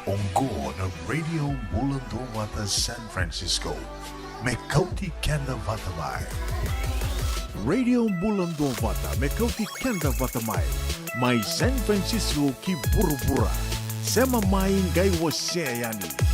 Ongko na Radio Mulanto Mata San Francisco. Mekauti Kenda Vatamai. Radio Mulanto Mata Mekauti Kenda Vatamai. Mai San Francisco ki Burubura. Sema main gai wasyayani.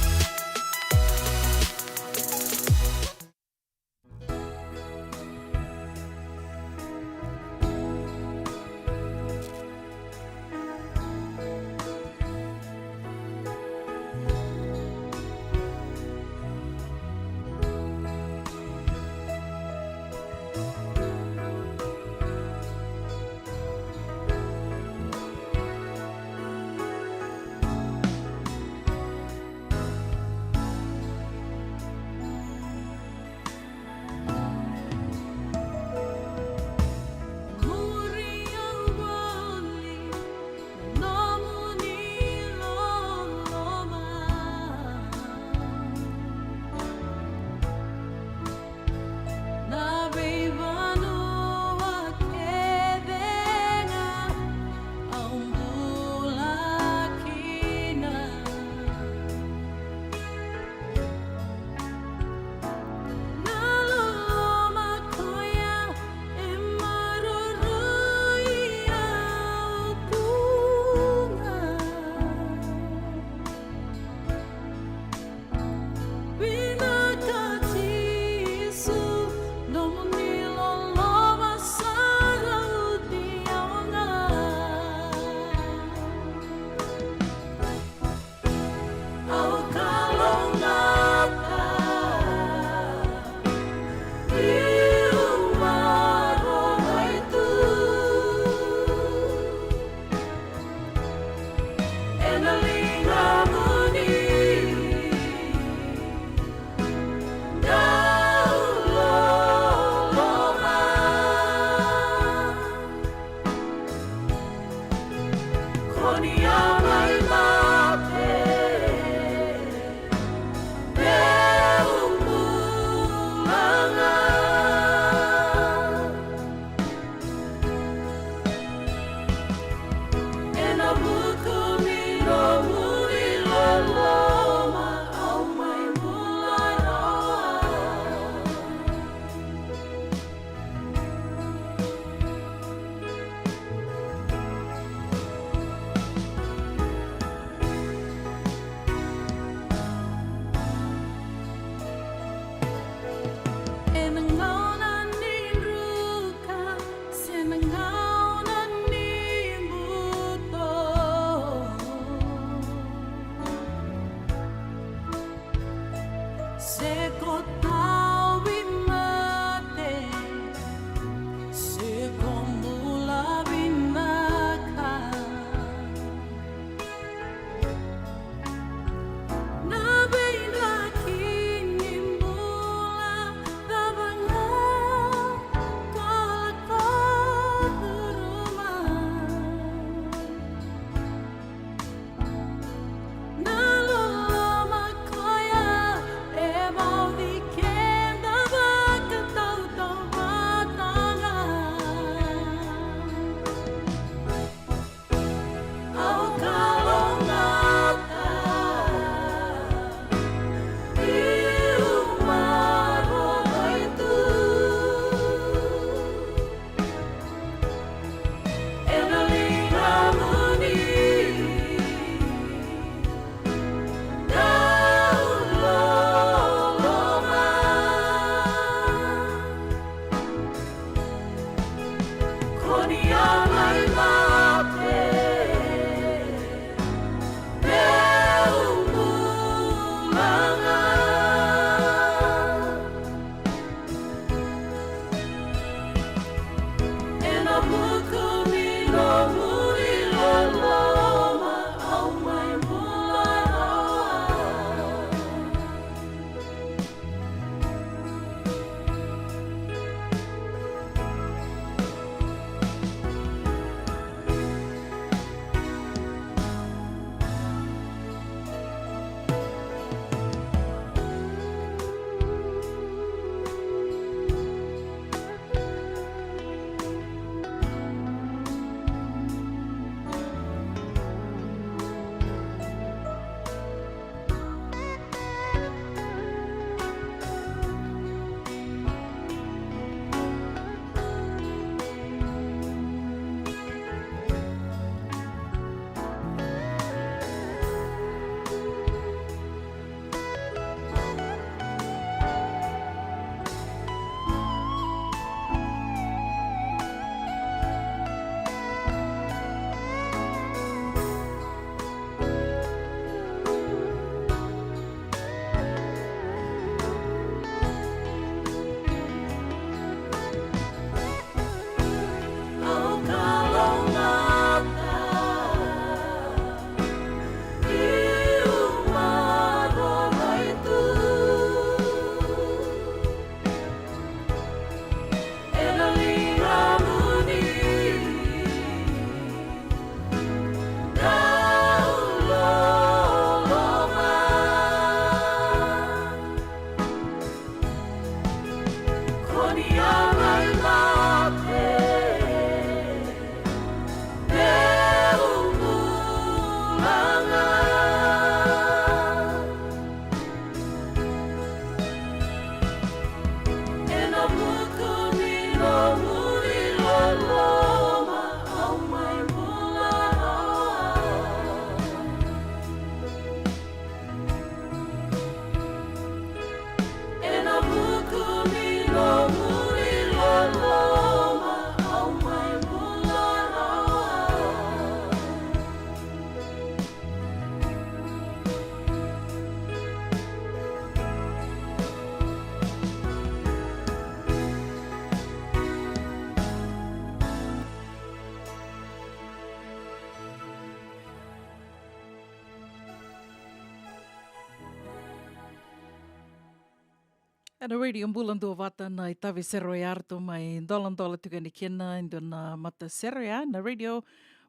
Ana radio bulan do vata na itavi sero ya arto mai dolan dola tuga ni kena indona mata sero ya na radio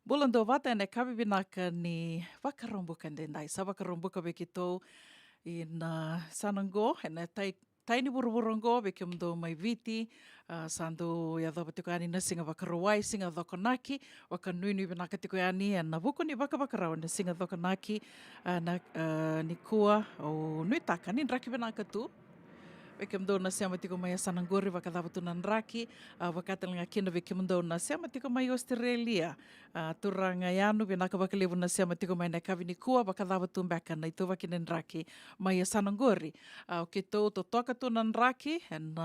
bulan do vata na kabi binaka ni vakarombuka ndendai sa vakarombuka bekito in sanango na taini buruburongo bekim do mai viti sando ya dova tuka ani na singa vakarawai singa dokonaki wakanuinu binaka tuka ani na vuko ni vakarawa na singa dokonaki na ni kua o nuitaka ni raki binaka tu Vekem do na siama tiko mai Sanangori vakadava tunan raki vakatalinga kina vekem do na siama tiko mai Australia turanga yanu vinaka vakalevu na siama tiko mai na kavini kua vakadava tumbaka na ito vakinen raki mai Sanangori o ke to toka tunan raki and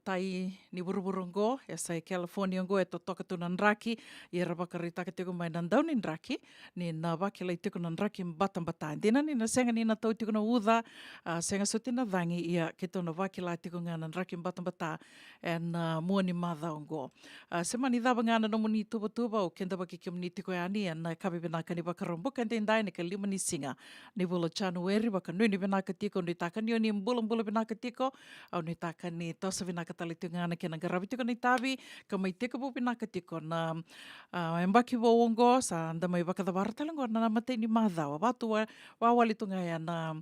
tai ni buruburungo sai California go e toka tunan raki i ravakarita tiko mai nan daunin raki ni na vakela tiko nan raki batambata dina ni na senga ni na tau tiko na uda senga sotina vangi ia ke tona vakela tiko ngana raki batambata and mua ni madhaongo semani dava ngana no muni tuba o kenda vaki kimni tiko ani and kabi benaka ni vakarombuka ndai ni kalima ni singa ni bolo January vakanui ni benaka tiko ni takani ni bulan benaka tiko au ni takani tosa binaka talitungana kena garabi tiko ni tabi kamai tiko bu binaka tiko na embaki bo wongo sa anda mai baka da bartalango na mate ni madhawa watu wawali tunga ya na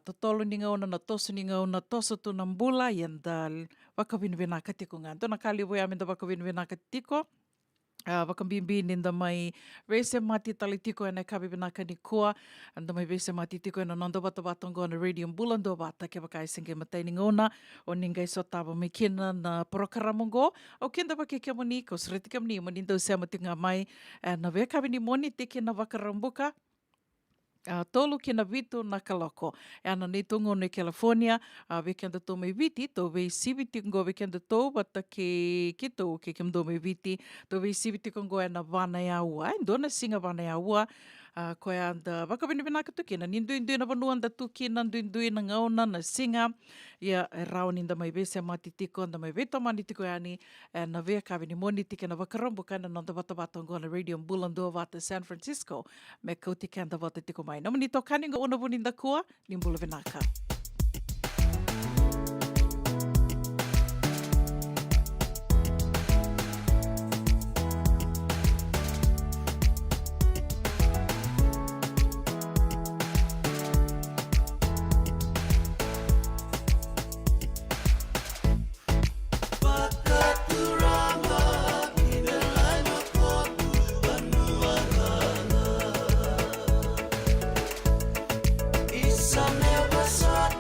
totolo ni ngauna na tosu ni ngauna tosu tu nambula yanda baka binaka tiko ngana na kali bo ya minda baka binaka tiko vakambimbi ninda mai vese mati talitiko ena kabi binaka ni kua anda mai vese mati tiko ena nando bata batongo na radio bulan do bata ke bakai senge matai ni ngona o ningai so tava mai kina na programamongo o kenda bake ke moni ko sreti ke moni manindo se matinga mai na ve kabi ni moni tike na vakarambuka tolu kina vitu na kaloko. Ana ni tungo ni California, weekend to me viti, to we sibiti ngo weekend to, bata ke kito ke kimdo me viti, to we sibiti kongo na vana ya ua, ndona singa vana ya ua, koe anda waka bini binaka tukina, nindu na vanu anda tukina, nindu na ngauna na singa, ia rao ninda mai vese mati tiko, anda mai veto mani tiko yani, na vea ka bini moni tike na wakarombo kana nanda wata watongo na radio bulan do wata San Francisco, me kauti kanda wata tiko mai. Naman ito kaninga una buninda kua, nimbula vinaka. Never saw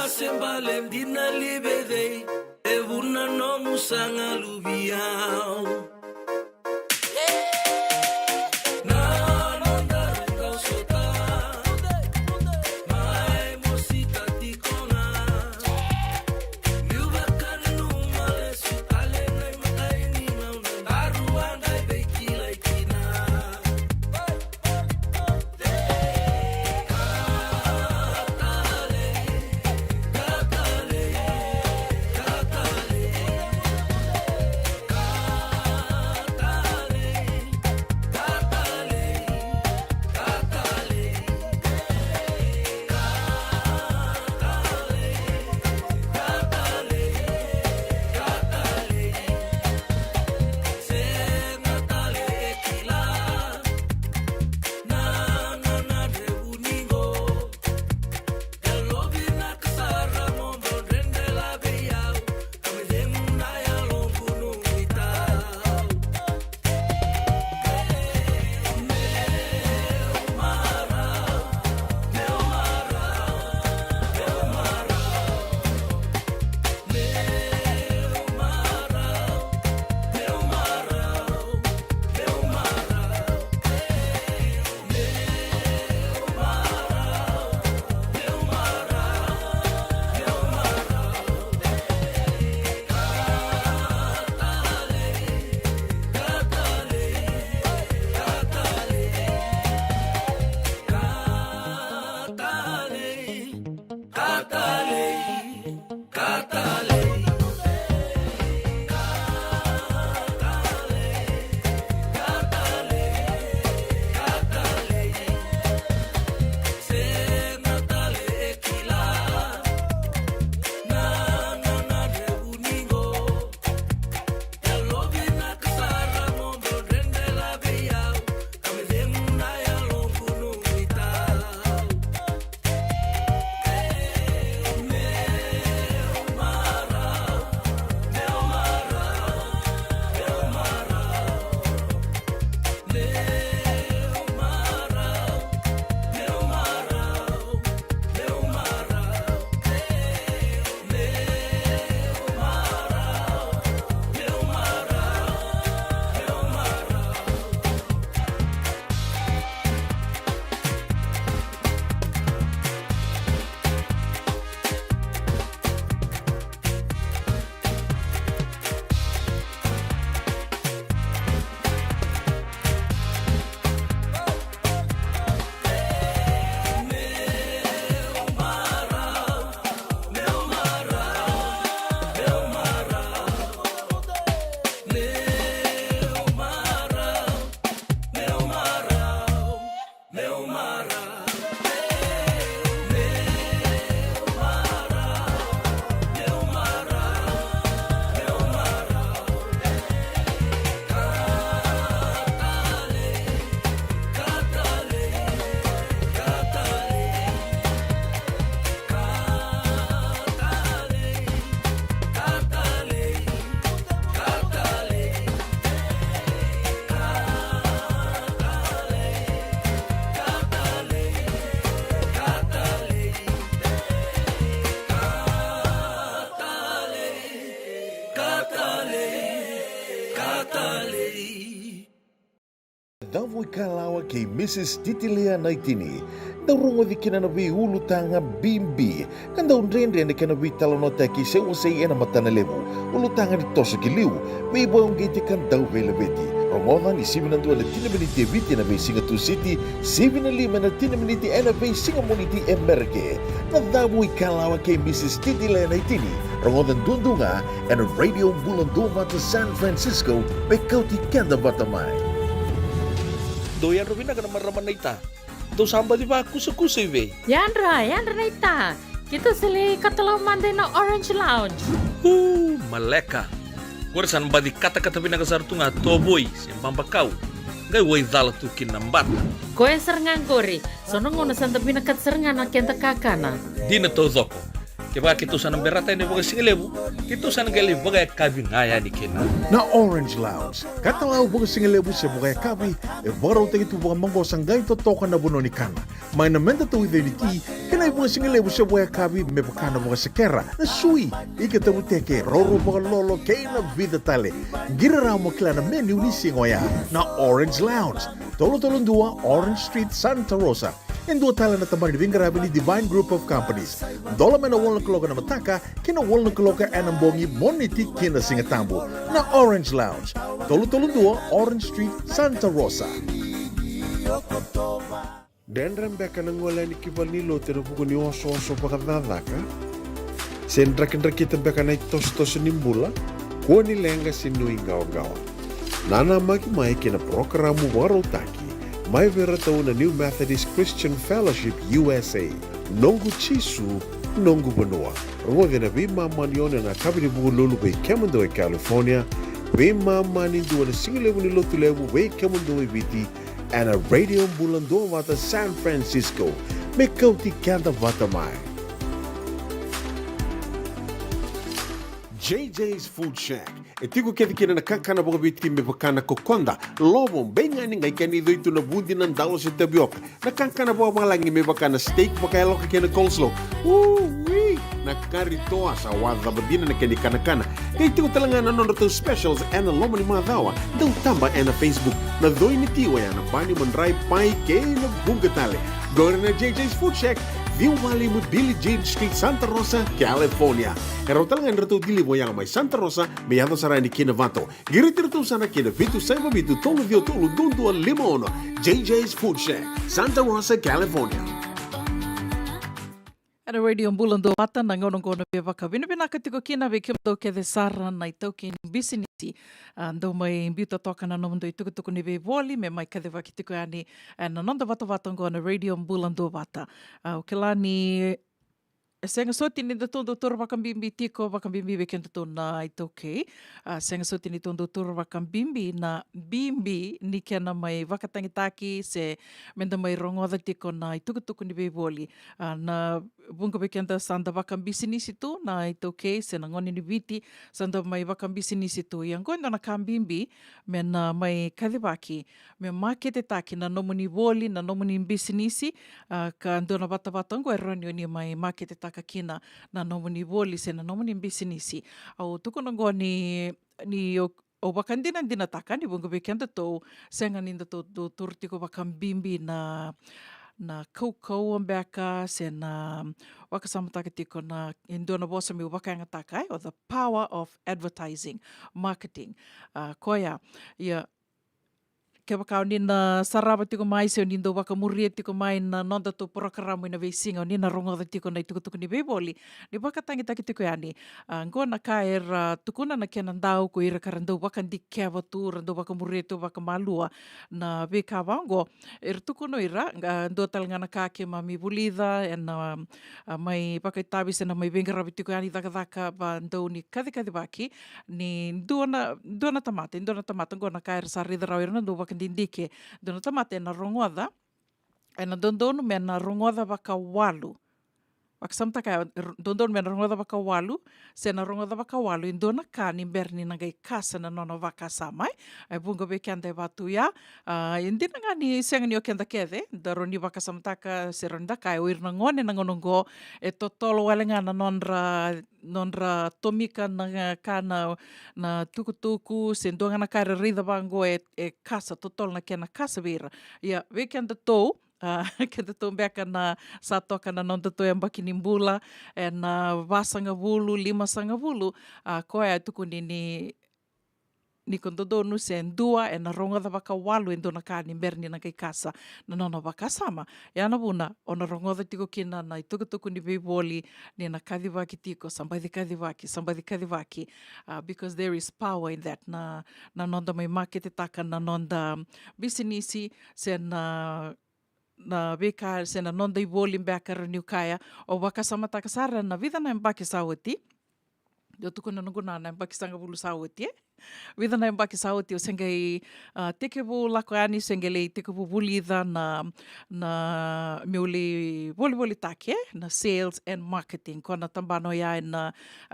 sembalem dina libedei evuna no musanga lubiao. Davoi kalawa kay Mrs. Titilea Naitini. Daurungo di kinanabi ulu tanga bimbi. Kan daun rendre ni kanabi talonota ki sewasay ena matanalevu. Ulu tanga di tosa kiliu. May bawang giti kan daw velabeti. Romohan ni 7 na tinameniti eviti na may Singatu City, 7 na tinameniti ena may Singamoniti Emerke. Na davoi kalawa kay Mrs. Titilea Naitini. Romohan dundunga and Radio Bulondova to San Francisco may kauti kanda batamay. Doyan Robina ka naman raman na ita. Do samba di ba kusa-kusa iwe? Yanra na ita. Kita sili katalaw mande na Orange Lounge. Maleka. Gurasan ba di kata-kata pinakasar tu nga toboy, simpang pakaw. Ngay way dala tu kinambat. Koe serengan kori, sono ngono santa pinakat serengan na kenta kakana. Di na to zoko. Kaya kitusan ng berata ni baga singalebu, kitusan ng gali baga kabi ngaya ni kina. Na Orange Lounge, katalaw baga singalebu siya baga kabi, baraw tayo ito baga manggo sanggay totokan na buno ni kana. May namenda to with ti, kanay baga singalebu siya baga kabi, may bakana baga sakera, na sui, ikatabu teke, roro baga lolo, kay na vida tale. Giraraw mo kila na menu ni singoya, na Orange Lounge, tolo-tolong dua, Orange Street, Santa Rosa. En dua tala na tamang nibingarabi ni Divine Group of Companies. Dola man na wala kaloka na mataka, kina wala kaloka anambongi moniti kina singatambo na Orange Lounge. Tolo-tolong dua, Orange Street, Santa Rosa. Den rembeka nang wala ni kibal ni lote na buko ni oso-oso pakadada ka? Sendrak-ndrak kita beka na itos-tos nimbula, kuha ni lenga sinuing gawa-gawa. Nana magi-mai kina programo warotaki, may veratao na New Methodist Christian Fellowship USA, nongu chisu, nongu banua. Ruwag na bimama niyo na kabini buko lulu bay Kemando California, bimama ninduwa na singilebu ni lotulebu bay Kemando biti, and a radio bulando wata San Francisco, may kauti kanda wata mai. JJ's Food Shack. Etigo kedi kina na kakana boga biti me bakana kokonda. Lobo benga ni ngai kani do itu na bundi nan dalo sa tapioca. Na kakana boga malangi me bakana steak baka loka kina coleslaw. Wee! Na karitoa sa wada badina na kani kana. Kay tigo talanga na nono specials and the lomo ni madawa. Daw tamba and na Facebook. Na doi ni tiwa ya na bani manray pai kay na bungatale. Go na JJ's Food Shack. View Valley mo Billie Jean Street, Santa Rosa, California. Karo talagang rato dili mo yang may Santa Rosa, may yato sarani kinavato. Giritirto sana kinavitu sa mabitu tolo vio tolo dundo limono. JJ's Food Shack, Santa Rosa, California. Era radio mbulando wata na ngono ngono bevaka. Binibina katiko kina vekim do ke de sara na itoki business. Ando mai imbiuta toka na nomundo itukutuku ni voli me mai kadeva kitiko yani na nonda wata wata ngona radio mbulando wata. O kila ni senga soti ni tondo tur wakambimbi tiko wakambimbi weekend to na itoke. Senga soti ni tondo tur wakambimbi na bimbi ni kena mai wakatangitaki se menda mai rongoda tiko na itukutuku ni voli. Na bunga bekenda sanda wakambisi nisitu na itoke se na ngoni ni viti sanda mai wakambisi nisitu. Yang kondo na kambimbi me na mai kadivaki me makete taki na nomuni voli na nomuni business ka ando na wata wata ngo eronio ni mai makete taka kina na nomuni voli se na nomuni business. Au tuko na ngo ni o wakandina dina taka ni bunga bekenda to senga ninda to turtiko wakambimbi na kau ambeka se na wakasamataka tiko na indona bosa mi wakanga takai or the power of advertising, marketing. Koya, ya ke wakau ni na saraba tiko mai se ni ndo wakamuria tiko mai na nonda to programa na vesinga ni na rongoda tiko na itukutuku ni beboli ni wakatangi taki tiko yani ngona ka tukuna na kena ndau ko ira karando wakandi keva tu rando wakamuria to wakamalua na veka wango tukuno ira ndo talngana ka ke mami bulida na mai pakitabi se na mai vengara tiko yani daka ba ndo ni kadi baki ni ndona tamate ngona ka sarida rawira ndo dindike dono tamate na rongoda e na dondonu me na rongoda baka walu waksamta ka dondonu me na rongoda baka walu se na rongoda baka walu indona ka ni berni na gai kasa na nono vaka samai ai bunga be kende batu ya indina ngani senga ni okenda kede daro ni vaka samta ka se ronda ka oir na ngone na ngonongo e totolo walenga na nonra tomika na kana na tukutuku se ndonga na kare rida bango e kasa totol na kena kasa vira ya weekend to kenda to beka na satoka na nonda to yambaki nimbula e na vasanga vulu 5 sanga vulu koe tuku ni kondodonu se ndua e na ronga da baka walu endo na kani berni na kai kasa na nono baka sama ya na buna ona ronga da tiko kina na itukutuku ni voli ni na kadivaki tiko somebody kadivaki because there is power in that na nonda mai market taka na nonda business se na beka se na nonda i voli mbeka raniu kaya o baka sama taka sara na vida na mbaki sawati Eu tuku na nunguna na baki sanga bulu sauti, Vida na baki sauti o sengai teke bu lako ani sengele teke bu bulida na miuli boli take, na sales and marketing. Kona tambano ia na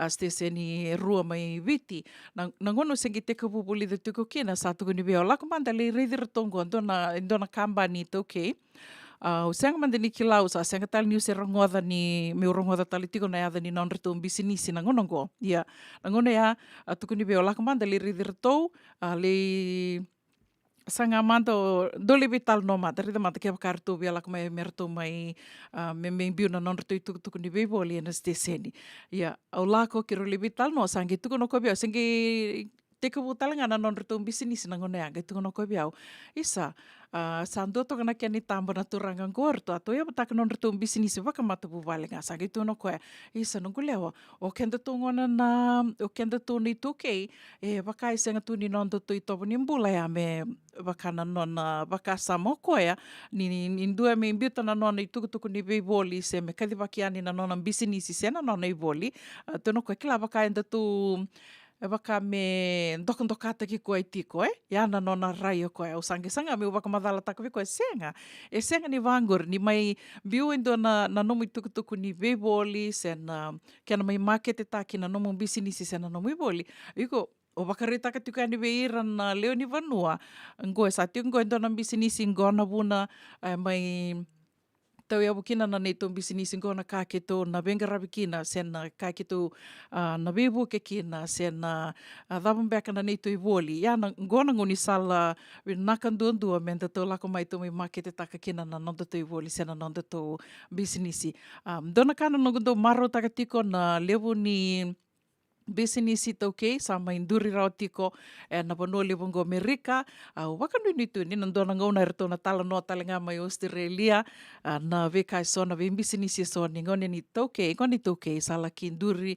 steseni rua mai viti. Na ngono sengi teke bu bulida tuku kina sa tuku ni beo. Lako manda le reidir tongo ndona kambani toke. O senga manda ni kilau sa senga tali ni se rongoda ni me rongoda tali tiko na ada ni non reto bisinisi na ngono go. Ia, na ngono ia tuku ni beo lako manda le ridir tou le sanga manda dole vital no mata rida mata ke kartu bia lako mai merto mai me biu na non reto tuku ni beo li na steseni. Ia, au lako kiro le vital no sangi tuku no ko beo sengi teke butala ngana non reto bisinisi na ngono ia tuku no ko beo. Isa sando to kana keni tamba na turanga gorto ato ia bata non reto bisinisi vaka mata bu vale nga sangi tu no ko isa no kulewa o kenda tu ngona na o kenda tu ni tuke e vaka isenga tu ni non to ito ni mbula ya me vaka na non vaka samo ko ya ni indua me imbiuta na non i tuku ni beiboli se me kadi vakiani na non bisinisi se na non i boli tu no ko kila vaka enda tu e waka me ndokata ki koe tiko ia na nona rai o koe o sanga me o waka madala taka vi koe senga ni vangor ni mai biu indo na nomu tuku ni veboli sen kena mai market taki na nomu bisinisi sen na nomu boli iko o wakarita ka tuka ni veira na leo ni vanua ngoe sa tiu ngoe indo na bisinisi ngona vuna mai tau ia bukina na nei tō bisinisi ngona kāketo na venga rabi kina sen na kāketo na vebu ke kina sen na dhabambeka na nei tō i voli. Ia na ngona ngoni sala nakanduandua men tō lako mai tō mai makete taka kina na nonda tō i voli sen na nonda tō bisinisi. Dona kāna nongondo maro taka tiko na levu ni bisinisi tauke sa mai nduri rao tiko na vanua levongo Amerika waka nui tu ni nandona ngauna reto na tala no talenga mai Australia na veka sona ve bisinisi so ni ngone ni tauke sa laki nduri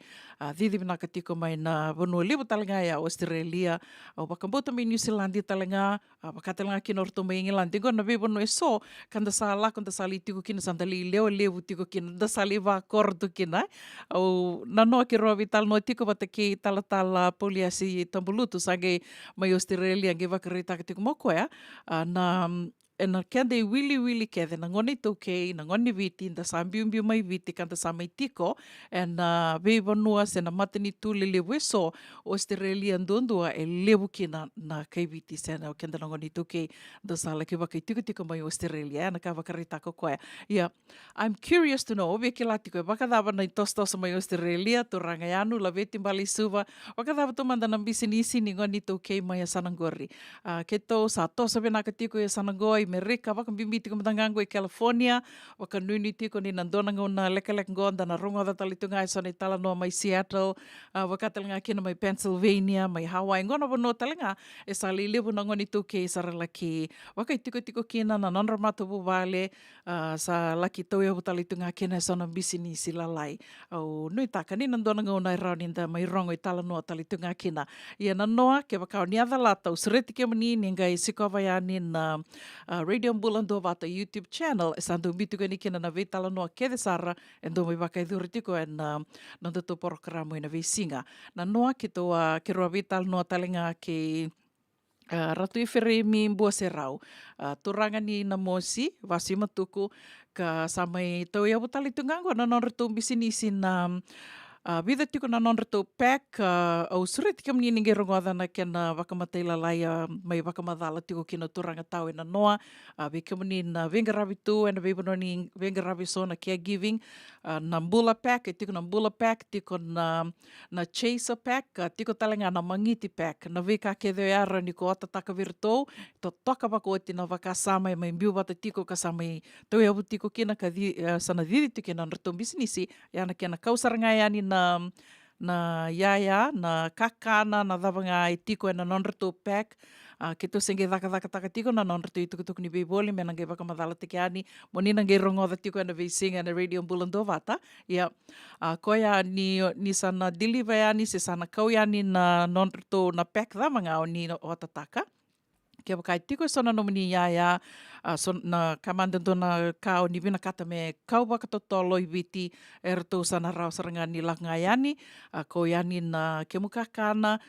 didi vinaka tiko mai na vanua levo talenga ya Australia waka bota mai New Zealand talenga waka talenga kino orto mai England ngona ve vanua so kanda sa la kanda sa li tiko kina sandali levo tiko kina da sa leva kordo kina au nano ki ro vital no tiko ki tala poliasi tambulutu sage mai Australia nge wakarita ka tiko moko na kende wili kede na ngoni tauke na ngoni viti na sambiu mai viti kanta sa mai tiko na ve vanua se na matani tule levu so Australia ndondua e levu kina na kai viti se na kende na ngoni tauke da sala ke wakai tiko mai Australia na ka wakarita ko koe. Yeah, I'm curious to know ve ke la tiko wakadava na tostos mai Australia to rangaianu la veti mbali suva wakadava to manda na bisinisi ni ngoni tauke mai Sanangori. Ke to sa tosa vena ka tiko Sanangoi Amerika, waka bimbi tiko matangango i California, waka nuni tiko ni nandona ngona leka ngonda na rongo da talitunga i soni tala noa mai Seattle, waka talenga kina mai Pennsylvania, mai Hawaii, ngona wano talenga e sa li levu na ngoni tuke i saralaki, waka i tiko kina na nanramata vuvale, sa laki tau yahu talitunga kina i sona bisini silalai. Au nui taka ni nandona ngona i rauninda mai rongo i tala noa talitunga kina. Ia na noa ke wakao ni adha lata, usireti ke mani ni ngai sikowayani na Radio Mbulando Vata YouTube channel e sandu bituko ni kina na veitala noa kede sara e ndo mai wakai dhuritiko e na nanda tō porokramu e na veisinga. Na noa ki toa ke roa veitala noa talenga ke ratu i where mi mbua se rau. Turanga ni na mosi, vasi matuku, ka samai tau ia butali tungango na nonretu bisinisi na vida tiko na non reto pack au sure tika mni ninge rongoada na kena wakamatei lalai mai wakamadala tiko kina turanga tau e na noa veka mni na venga ravi tu e na vebano ni venga ravi so na caregiving na mbula pack e tiko na mbula pack tiko na chaser pack tiko talenga na mangiti pack na veka ke deo ara ni ko atataka virtou to toka wako oti na wakasama e mai mbiu wata tiko kasamai tau iabu tiko kina ka sana didi tiko na reto bisinisi yana kena kausaranga yani na yaya, na kakana, na dhavanga i tiko e na nonreto pack. Ke to senge dhaka taka tiko na nonreto i tukutuku ni beiboli, me nange wakamadhala teke ani, mo ni nange rongoda tiko e na veisinga na Radio Mbulando Vata. Ia, koia ni sana deliver yani, se sana kau yani na nonreto na pack dhavanga o ni o atataka. Kia wakai tiko sona nomini ia na kamandanto na kao ni vina kata me kau wakatotolo i witi e rato sana rao saranga ni langai ani. Ko iani na ke mukakana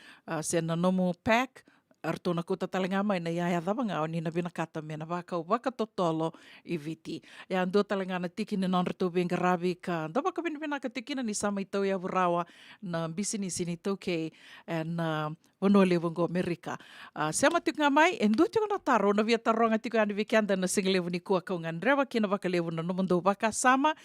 se na nomu pack. Arto na kuta talenga mai na ia dhavanga o ni na vina kata me na wakau wakatotolo i witi. Ia andua talenga na tiki ni non rato venga ravi ka ndawa ka vina ka tikina ni sama i tau ia vurawa na bisini sini tau kei na Ono levo ngo Amerika. Sama tuk nga mai, en du tuk na taro na via taronga tiku ani vikanda na singa levo ni kua kau ngan rewa kina waka levo na nomondo waka sama.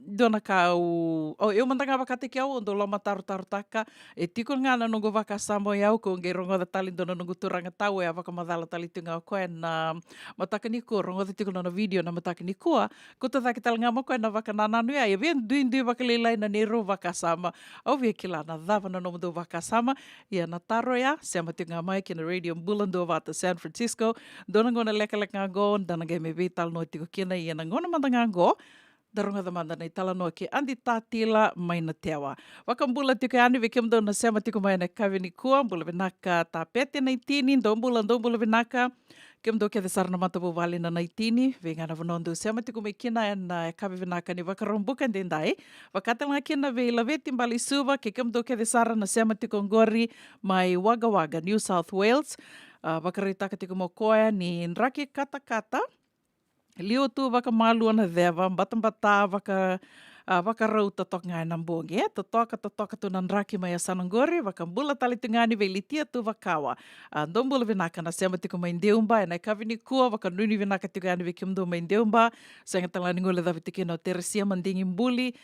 Dona kau, eu mandanga waka te kiau, ondo loma taro taka. E tiku nga na nungo waka sama iau ko nge rongo da tali dona nungo turanga tau e a waka madala tali tunga o koe na mataka ni kua, rongo da tiku na video na mataka ni kua. Kuta taki tala nga mo koe na waka nananu ia, e vien duin waka leilai na nero waka sama. Au via kila na dhava na nomondo waka sama, ia na taro ia, sama tunga mai kina Radio Mbulando Vata San Francisco. Dona ngona leka ngo, dana gai me vital no tiko kina ia na ngona mandanga ngo. Daronga da manda nei tala noa ke andi tātila mai na tewa. Waka mbula tiko anu ve kem na sama tiko mai na kawini kua, mbula vinaka tā pete nei tini, do mbula vinaka. Kem do ke te sarana matapu wale na nei tini, ve ngana vanondo sama tiko mai kina e na kawi vinaka ni wakarombuka ndendai. Wakatanga kina ve ilawe timbali suva, ke kem do ke te sarana sama tiko ngori mai Wagga Wagga, New South Wales. Wakaritaka tiko mo koea ni nraki kata. Lio tu waka malu ana dhewa, mbata waka rauta tok ngai nambongi. Totoka tu nanraki mai a Sanangori, waka mbula tali tungani ve litia tu wakawa. Ndombula vinaka na sema tiko mai ndeumba, e nai kawini kua, waka nuni vinaka tungani ve kimdo mai ndeumba. Sanga talani ngole dhavi tiki no Teresia mandingi mbuli,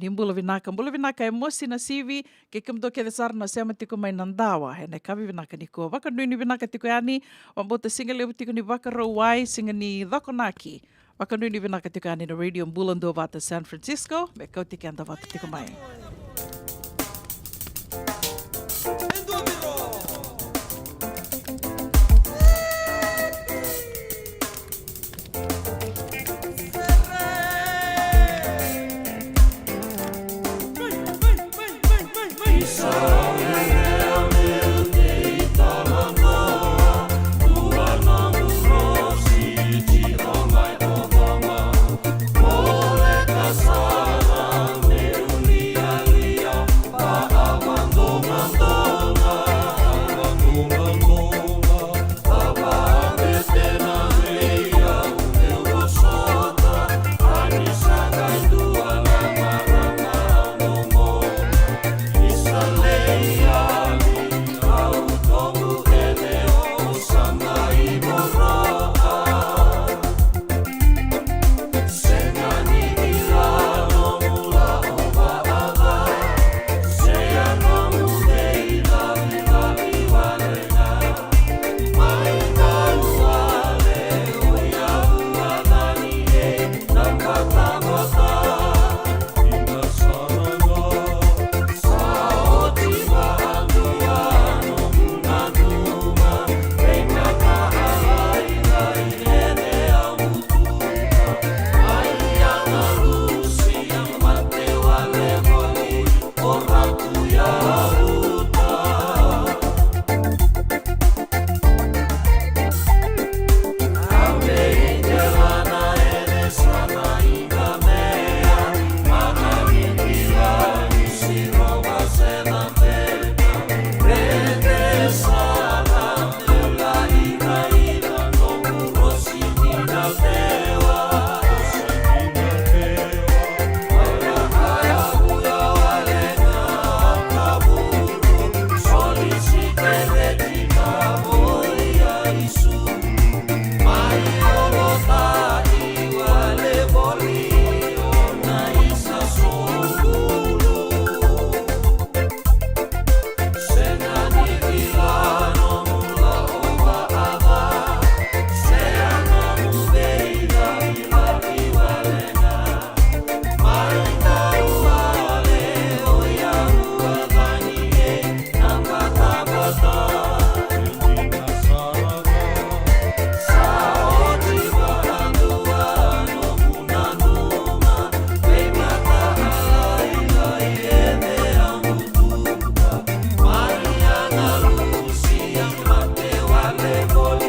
ni mbula vinaka e mosi na sivi, ke kimdo ke desar na sema tiko mai nandawa, e nai kawi vinaka ni kua. Waka nuni vinaka tiko yani, wambota singa lebu tiko ni waka rawai, singa ni dhakonaki. Waka nuni vinaka tiko yani na Radio Mbulando Vata San Francisco, me kau tiki anda vata tiko mai. Vale,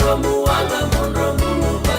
Romuanga mon romu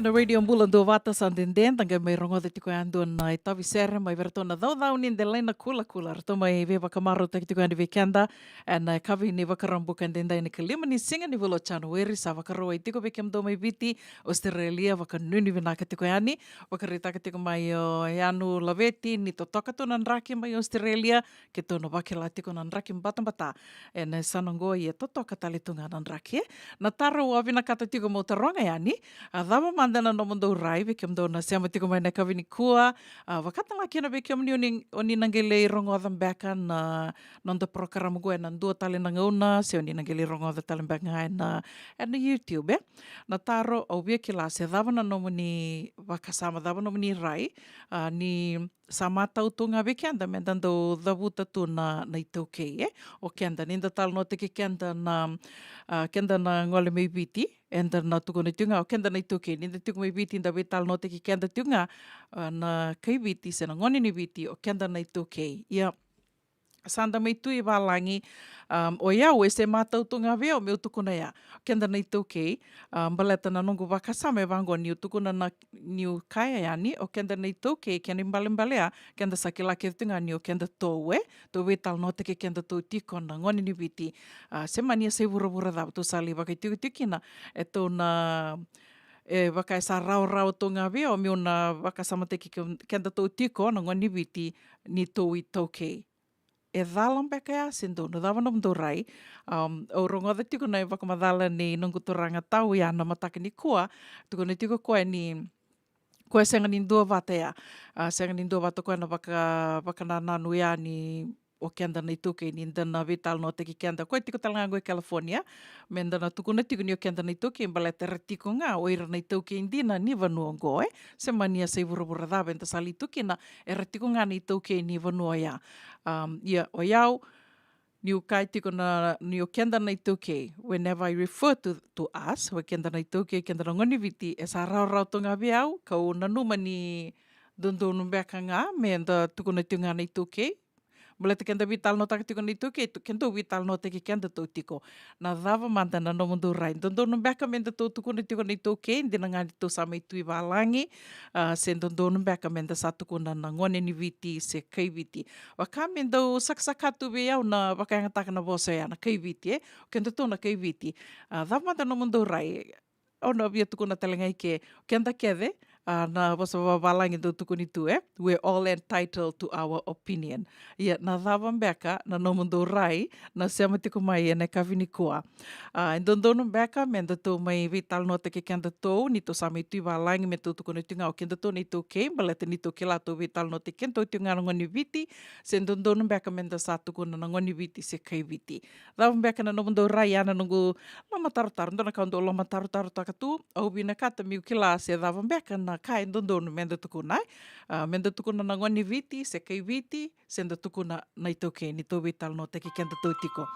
na radio bulan do vata sandenden tanga mai rongo de tiko ando na itavi serre mai vertona dau nin de lena kula to mai ve vakamaro te tiko ando weekenda and kavi ni vakarambu kandenda ni kalima ni singa ni volo January sa vakaro i tiko vekem do mai viti Australia vakanuni vinaka tiko yani vakarita ka tiko mai yanu laveti ni totoka to nan raki mai Australia ke to no vakela tiko nan raki mbata and sanongo i totoka talitunga nan raki na taro avina kata tiko mo taronga yani dava mandana no mundo rai vekem do na siama tiko mai na kavini kua vakatanga kina vekem ni oni nangele rongo adam beka na nonda program go na dua tali na ngauna se oni nangele rongo da tali beka na YouTube na taro au via kila se dava na no muni vakasama dava no muni rai ni sama tau tunga vekenda me dando davuta tu na itokei o kenda ninda tal no te kenda na kenda na ngole me biti enda na tukuna tunga o kenda na itokei ninda tuku me biti nda vetal no te kenda tunga na kai biti se na ngoni ni biti o kenda na itokei ia sanda mai tui walangi o iau e se mātau tunga vea o meu tukuna ia. Kenda nei tokei, mbaleta na nungu wakasame wango niu tukuna na niu kaya yani, o kenda nei tokei, kenda mbalea, kenda sakilake tunga niu kenda tōue, tō wetal no teke kenda tō tiko na ngoni ni viti. Se mania se vura dhau tō sali wakai tikina, e tō na wakai sa rao tunga vea o meu na wakasama teke kenda tō tiko na ngoni viti ni tō i tokei. E dhalam beka sendo no dava no mdo rai o rongo da tiko nei wakamadhala ni nungu toranga tau ia na mataka ni kua tuko nei tiko koe ni koe senga ni ndua vata ia senga ni ndua vata koe na wakanananu ia ni o kenda nei tuke ni ndana vital no teki kenda koe tiko talanga ngoe California me ndana tuku nei tiko ni o kenda nei tuke mbala tera tiko ngā o ira nei tuke indina ni vanua ngoe se mania se vura dhawe nta sali tukina era tiko ngā nei tuke ni vanua ia ia o iau ni o kai tiko na ni o kenda nei tuke whenever I refer to us o kenda nei tuke kenda na ngoni viti e sa rau tonga viau ka o nanuma ni dondonu beka ngā me nda tuku nei tiko ngā nei tuke Mula te kenda vital no takatiko ni tuke, kenda vital no te kenda tō tiko. Na dhava mandana no mundu rai. Ndondonu beka menda tō tuku ni tiko ni tuke, ndina ngāni tō samai tui wālangi, se ndondonu beka menda sa tuku na ngone ni viti, se kai viti. Waka menda o saksakatu we au na wakaingataka na vosa ia na kai viti, kenda tō na kai viti. Dhava mandana no mundu rai. Ona via tuku na talenga ike, kenda kede, na wasa wawalangi do tuku ni tu we're all entitled to our opinion. Ia, na dhawa mbeka, na nomundo rai, na siama tiko mai e ne kawini kua. Ndondonu mbeka, menda tō mai vital no te ke kenda tō, ni tō sami tui walangi me tō tuku ni tunga o kenda tō ni tō kei, balete ni tō ke la tō vital no te kenda tō tunga na ngoni viti, se ndondonu mbeka menda sa tuku na ngoni viti se kai viti. Dhawa mbeka na nomundo rai, ana nungu lama taru, ndona kaundo lama taru takatu, au bina kata miu ki la se dhawa mbeka na kai ndondonu menda tukuna. Menda tukuna na ngoni viti, se kai viti, se nda tukuna na itoke, ni tō vital no te ki kenda tō tiko.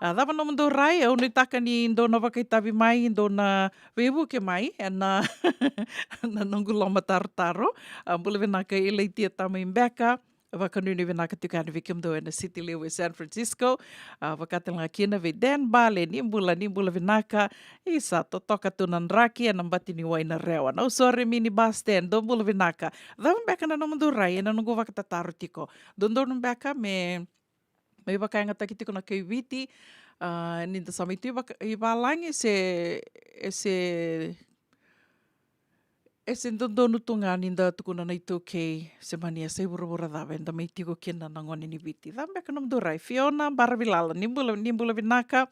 Dhawa no mundo rai, au ni taka ni ndona wakaitavi mai, ndona wewu ke mai, na nungu loma taro. Mbule venaka ilaitia tamai mbeka, Wakanuni vinaka tukana vikimdo in the city lewe San Francisco. Wakatelanga kina ve Dan Bale nimbula vinaka. Isa totoka tunan raki and ambati ni waina rewa. No sorry mini bus stand dombula vinaka. Dhawan beka na namundu rai na nungu wakatataru tiko. Dondonu beka me wakainga takitiko na kai viti. Ninda samitu i walangi se ndondonu tunga ninda tukuna na itokei se mania se vura dhawe nda mai tiko kena na ngoni ni viti. Dhambeka namdurai. Fiona Baravilala, nimbula vinaka,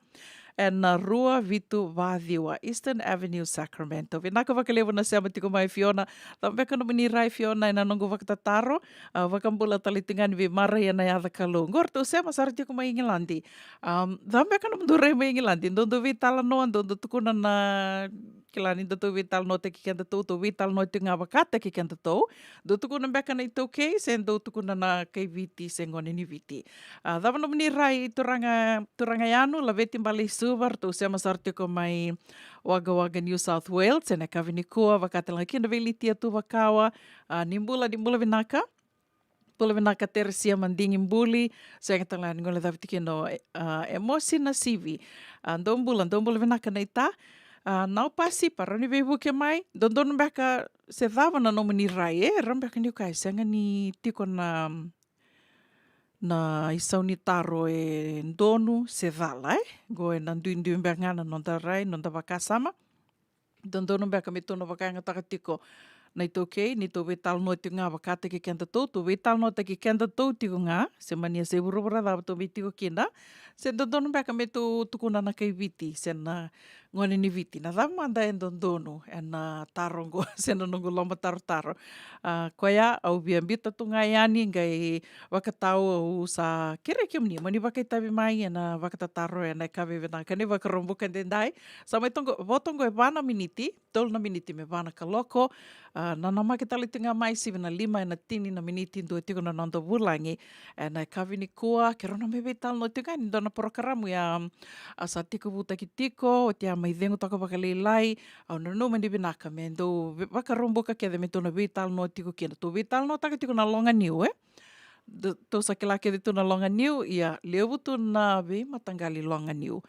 and na rua vitu vadhiwa, Eastern Avenue, Sacramento. Vinaka wakalewa na siama tiko mai Fiona. Dhambeka namuni rai Fiona ina nungu wakatataro. Wakambula talitingani vi mara ia na yada kalu. Ngorto siama sara tiko mai Ingilandi. Dhambeka namdurai mai Ingilandi. Ndondo vitala noa, ndondo tukuna na kilani do tō vital no te ki kenda tō, tō vital no te ngā wakata ki kenda tō. Do tukuna mbeka nei tō kei, sen do tukuna na kei viti, sen ngone ni viti. Dhawa no mani rai turanga ianu, la veti mbali suvar, tō sema sartiko mai Wagga New South Wales, ene kawini kua, wakatelanga kina velitia tu wakawa, nimbula vinaka. Pula vinaka Teresia Mandingi Mbuli, saya kata ngole dapat kino emosi na sivi. Dombula vinaka nei ta. Nau pasipa, rani vevu ke mai, dondono beka se dhava na nomu ni rai rambeka ni ukai, senga ni tiko na isau ni taro e ndonu se dhala, Go e nanduindu beka ngana nonda rai, nonda wakasama, dondono beka me tono wakaanga takatiko, nei tō kei, ni tō wetal no te ngā wakate ki kenda tō, tō wetal no te ki kenda tō tiko ngā, se mania se urawara dhawa tō me tiko kenda, se dondono beka me tō tukuna na kei viti, se na ngone ni viti, na dhawa manda e dondono, e na tarongo, se na nungu loma taro. Koia, au bia mbita tō ngā iani, ngai wakatau au sa kere ke mni, mani wakaitawi mai, e na wakatataro, e na kawe wena, kane wakarombuka dendai, sa mai votongo e wana miniti, tolu na miniti me wana ka loko, na nama ke tali tinga mai sivi na 5 e na tini na miniti ndua tiko na nanda wulangi e na kawini kua ke rona me veital no tinga ni dona porokaramu ya sa tiko wuta ki tiko o te ama i dhengu tako wakalilai au na numa ni binaka me ndo wakaromboka ke de me tona veital no tiko kena to veital no taka tiko na longa niu to sa ke lake de tona longa niu ia leutu na ve matangali longa niu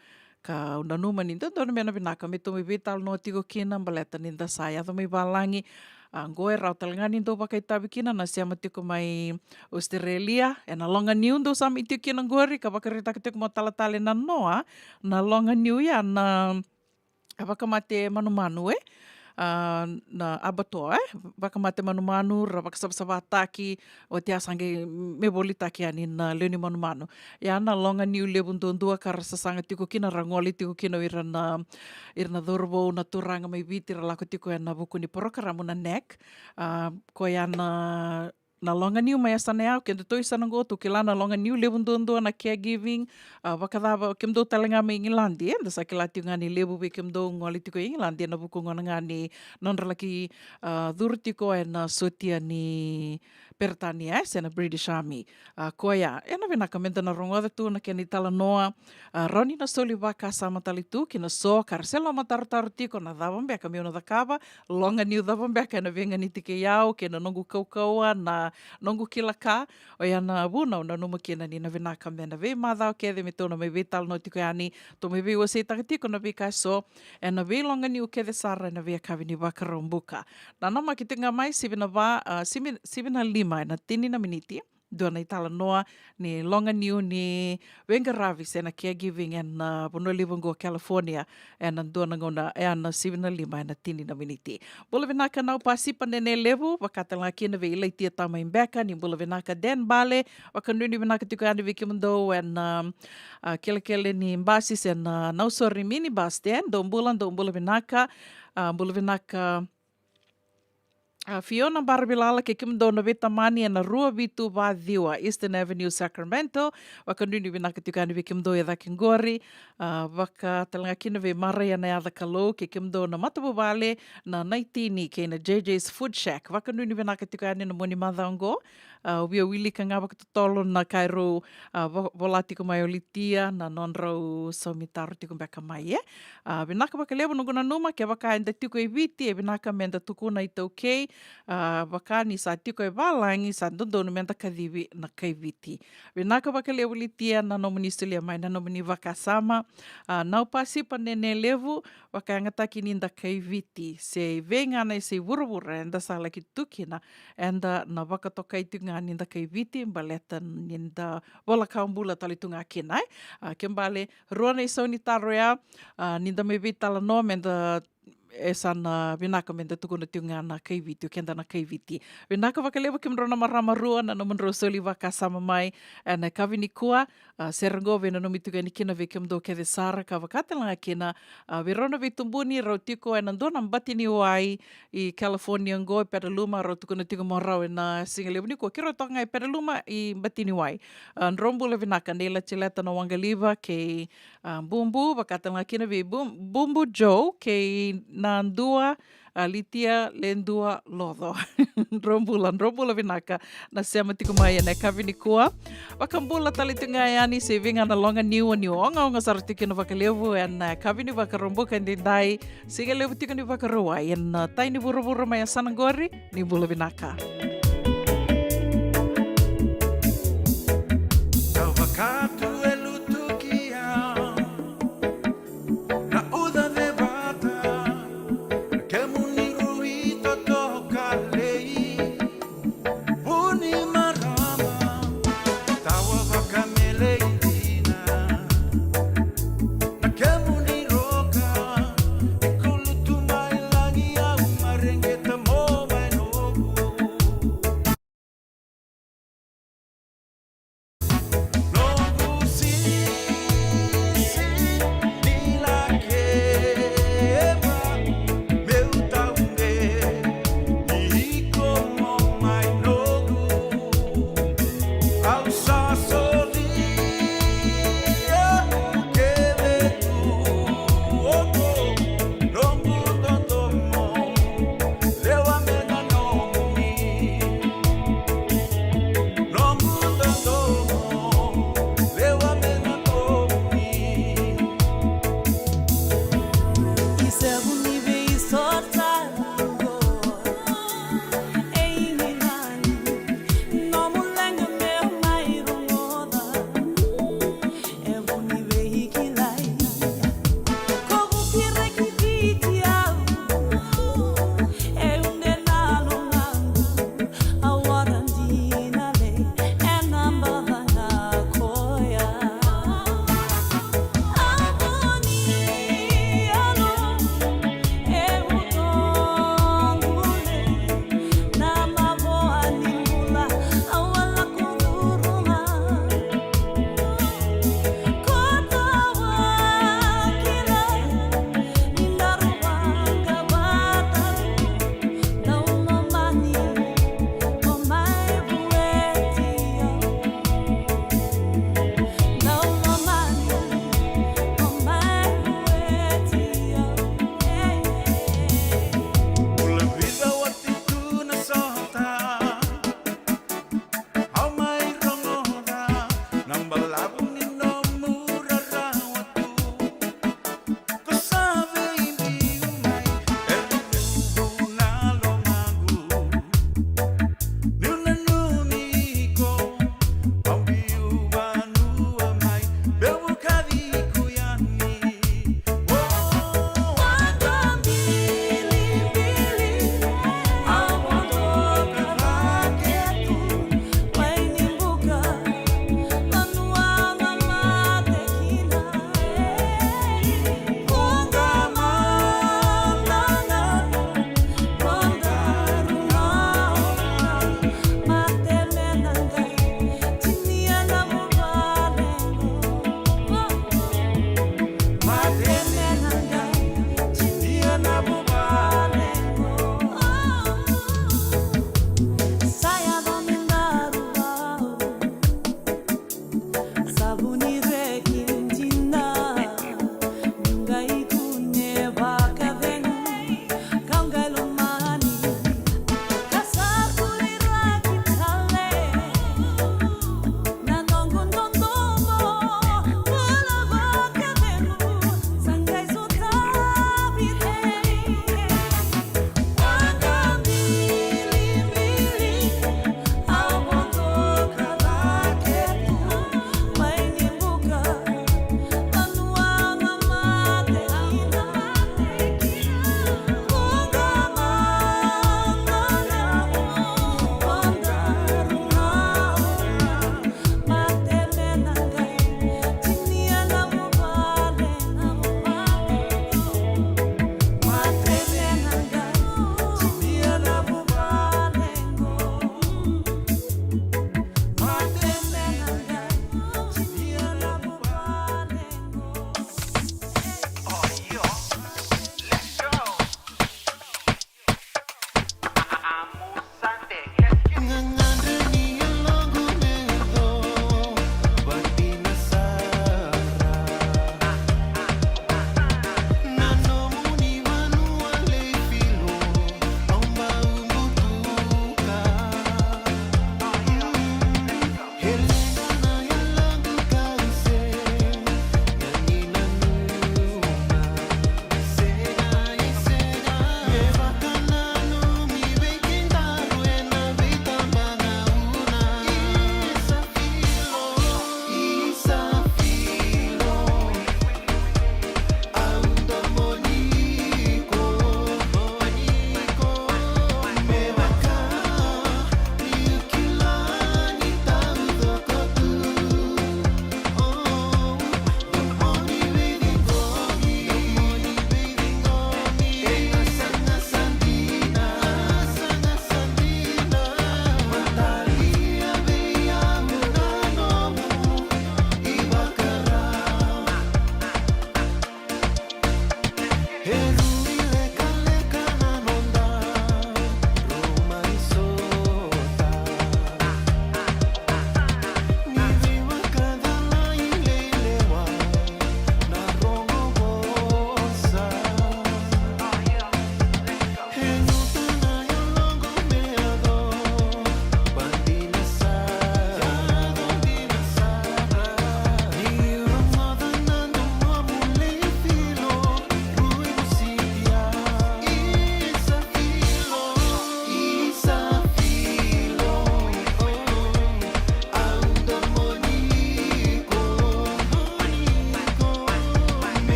ka una numa ni dona me na binaka me to me veital no tiko kena baleta ni da saya to me balangi Ngoe rau talangani ndo wakaitawi kina na siama tiko mai Australia e na longa niu ndo sami tiko kina ngori ka wakarita ki tiko mo talatale na noa na longa niu ya na wakamate manu na abatoa wakamate manu ra wakasabasawataki o te asange me bolitaki ani na leoni manu ya na longa niu lebu ndondua ka rasasanga tiko kina rangoli tiko kina ira na dhorbo na turanga mai viti ra lako tiko e na buku ni porokaramu na nek ko ya na longa niu mai asane au, kenda toi sanango tu ke lana longa niu lebu ndondua na caregiving, wakadhawa kemdo talanga me Ingilandi, da sa ke lati ngani lebu be kemdo ngoli tiko Ingilandi, na buku ngona ngani nonralaki dhurtiko e na sotia ni Peritania, se na British Army. Koia, e na venaka menta na rongoda tu na keni tala noa, roni na soli waka sama tali tu, ki na so, karselo mataru tiko na dhawa mbeka meona da kava, longa niu dhawa mbeka na venga ni tike iau, ke na nongu kaukaua, na nongu kilaka, o ia na wuna na numa kena ni na venaka mena ve madhao kede me tona me ve tala no tiko ani, to me ve ua se takatiko na ve kai so, e na ve longa niu kede sara na ve kawi ni wakarombuka. Na nama ki tinga mai, sivina 5 na tini na miniti, dua na itala noa ni longa niu ni wenga ravi se na caregiving e na Bonolivongo, California, e na dua na ngona e na 5 na tini na miniti. Bula venaka nau pasipa nene levu, wakatala kina ve ilai tia tama imbeka, ni bula venaka Den Bale, wakanuni venaka tiko ane viki mundo, e na kele ni mbasis e na nausori mini bus stand, do bula venaka, Fiona Barabilala ke kimdo na vetamani e na rua vitu vadhiwa Eastern Avenue, Sacramento. Wakanuni vinaka tikani vi kimdo e dhakingori. Waka talanga kina ve marai ana yadha kalo ke kimdo na matabu vale na naitini ke na JJ's Food Shack. Wakanuni vinaka tikani na moni madhaongo. Wia wili ka ngā wakatotolo na kairo volati ko mai o litia na nonrau saumitaru tiko mbeka mai Vinaka waka lewa nunguna numa ke waka enda tiko e viti e vinaka menda tukuna i tau kei waka ni sa tiko e walangi sa ndondonu menda kadhiwi na kai viti. Vinaka waka lewa litia na nomuni sulia mai na nomuni waka sama nau pasipa nene lewu waka angataki ninda kai viti se vengana e se wurawura enda sa laki tukina enda na waka tokai tunga ninda kai viti mbaleta ninda wala kaumbula tali tunga kina kembale ruana i sauni taro ya ninda me vitala no menda e sana vinaka menda tukuna tunga na kai viti o kenda na kai viti. Vinaka wakalewa kim rona marama rua na nomun soli waka sama mai na kawini kua serango vena nomi tuga ni kina ve kim do kede sara ka wakatalanga kina virona ve tumbuni rau tiko e nandona mbati ni wai i California ngo e Petaluma rau tukuna tiko morau e na singalewa ni kua kiro tonga e Petaluma i mbati ni wai. Nrombula vinaka nela chileta na wangaliva ke bumbu wakatalanga kina ve bumbu Joe ke na ndua litia lendua lotho. Rombula vinaka na sema tiko mai na kawini kua. Wakambula tali tunga yani se vinga na longa niu onga sarutiki na wakalevu na kawini wakaromboka ndindai sigalevu tiko ni wakaroa na taini buru mai sanangori ni bula vinaka. Wakatu elutukia na uda de bata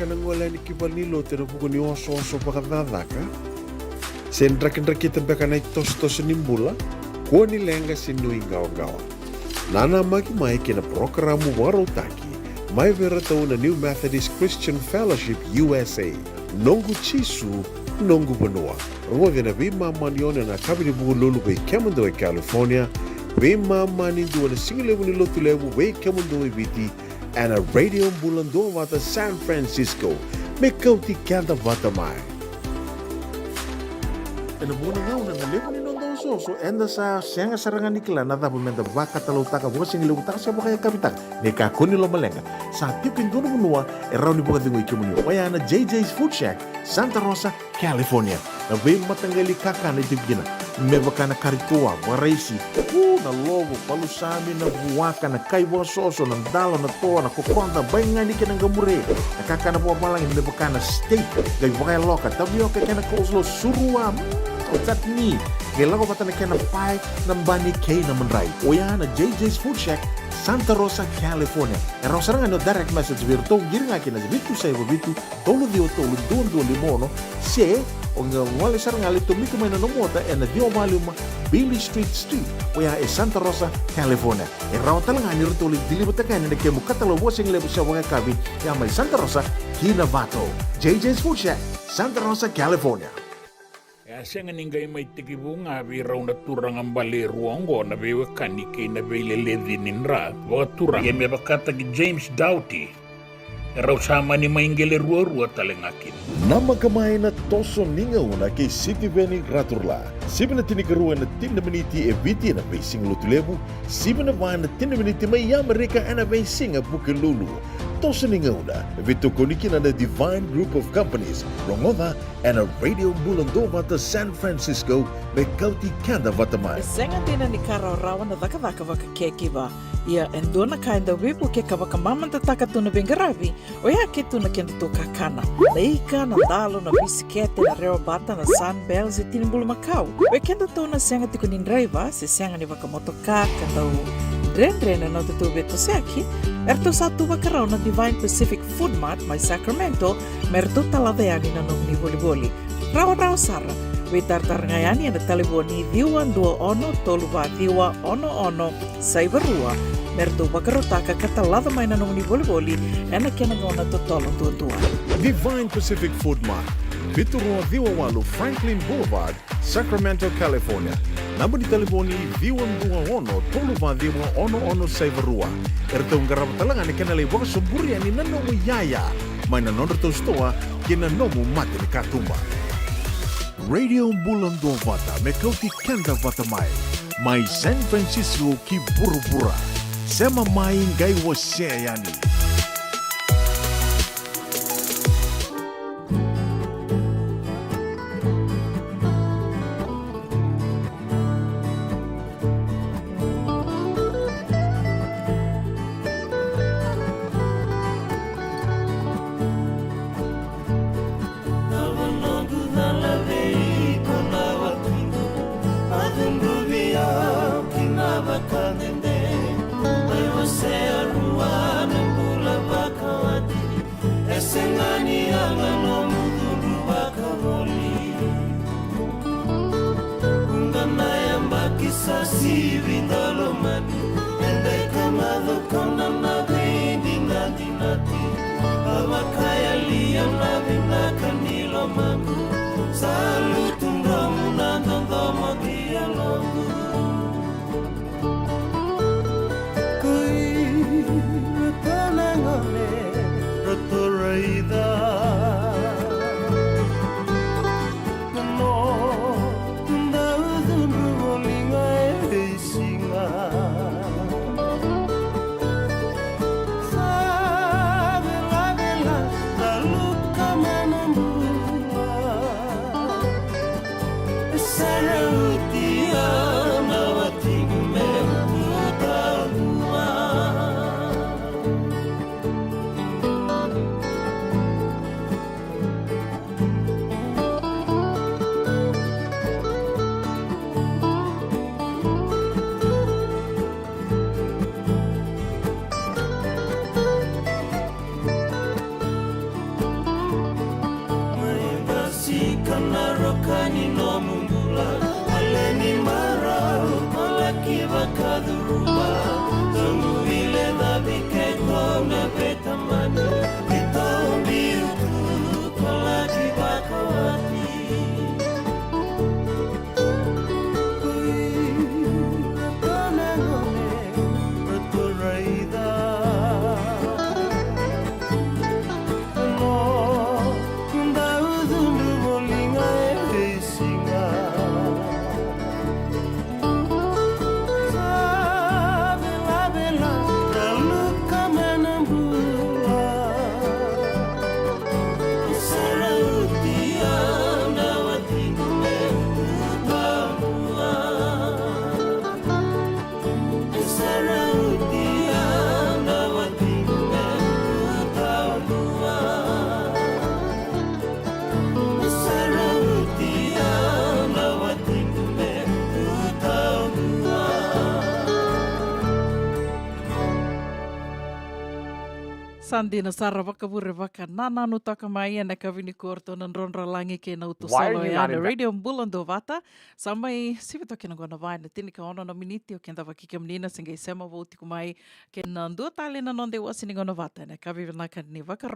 kanangola ni kibalilo te rapuko ni oso pakadadaka. Sen drakin-drakitan baka na tos nimbula, ko ni lenga sinui gawa-gawa. Nana maki mai kina programo warotaki, mai vera tau na New Methodist Christian Fellowship USA, nongu chisu, nongu banua. Rode na bima manione na kabini buku lulu bei Kemundo e California, bima mani dua na singilewu ni lotu lewu bei Kemundo e Viti, and a radio bulando wata San Francisco, me kauti kanda wata mai. Ena bona ngau na lewu ni nondo soso, enda sa senga sarangan nikla na dabu menda baka talau taka buka singilewu taka siapa kaya kapitak, ne kakuni lo malenga. Sa tipin dono bunua, erau ni buka tingu ikimunyo, wayana JJ's Food Shack, Santa Rosa, California. Na vei matanggali kaka na itibigina, mebaka na karitoa, waraisi, na lobo, palusami na buwaka, na kaiwa soso, na dalo, na toa, na kokonda, bayangani ka ng gamure, na kaka na buwa malangin, mebaka na steak, gay wakay loka, tabioka ka na coleslaw, surua, tatni, kailangan ko bata na kaya na pie, ng bani kay na manray. O yan na JJ's Food Shack, Santa Rosa, California. Erau serangan no direct message virtu, giring akin na bitu sa iba bitu, tolo duon limono, se, onga wale serangan alito miku may nanomota, na dio maluma, Billy Street, o ya Santa Rosa, California. Erau talang ani rito ulit dilibutakan na kaya mukatalo wasing lebo sa wanga kabi, ya may Santa Rosa, Kinabato. JJ's Food Shack, Santa Rosa, California. Senga ningai mai tikibunga vi rauna turang ambale ruongo na bewe kanike na beile ledhininra wa turang yeme bakata ki James Doughty rau sama ni maingele rua talengakin Nama kamay na toso ninga una kay City Veni Raturla. Siba na tinikaruan na 10 miniti e viti na basing lutulebu. Siba na vaan na 10 miniti may yamarika na basing a bukilulu. Toso ninga una, vito konikin na Divine Group of Companies, Rongoda, and a Radio Bulando Vata San Francisco, may kauti kanda vatamay. Senga dina ni karaw-rawan na daka-daka waka kekiba. Ia endona kainda wipu ke kawaka mamanta takatuna bengaravi, o ia ketuna kenda to kakana. Leika na dalo na bisikete na reo bata na sunbells e tinimbulu Macau. O kenda to na senga tikunin driver, se senga ni waka motoka kanda o dren na tutu beto seki. Erto satu wakarao na Divine Pacific Food Mart mai Sacramento, merto taladeani na nung ni boli-boli. Rawa sara. Witar-tar ngayani na taliboni diwan 21 toluwa diwa ono saibarua. Merto wakarotaka katalada mai na nung ni boli-boli ena kenangona totolo tuwa. Divine Pacific Food Mart, Viturua Diwawalu Franklin Boulevard, Sacramento, California. Namba di telefoni Diwan 21 toluwa diwa ono saibarua. Erto ngarabatalangan ikanalay waka suburian ni nanomu yaya. May nanonoto stoa kinanomu mati ni katumba. Radio Bulando Vata, Mekauti Kanda Vatamai, Mai San Francisco ki Burubura, Sema Mai Ngai Waseyani. See Sandina Sara Vakavure Vaka Nananu Takamai and Kavini Korto and Ronra Langi Kena Utu Why are Solo you not and Radio Bulando Vata. Samai Sivitokin gonna vine the Tinica on a minitio can have a kikamnina sing a sema votikumai can do talina non de was in on Vata and Kavi Naka Nivaka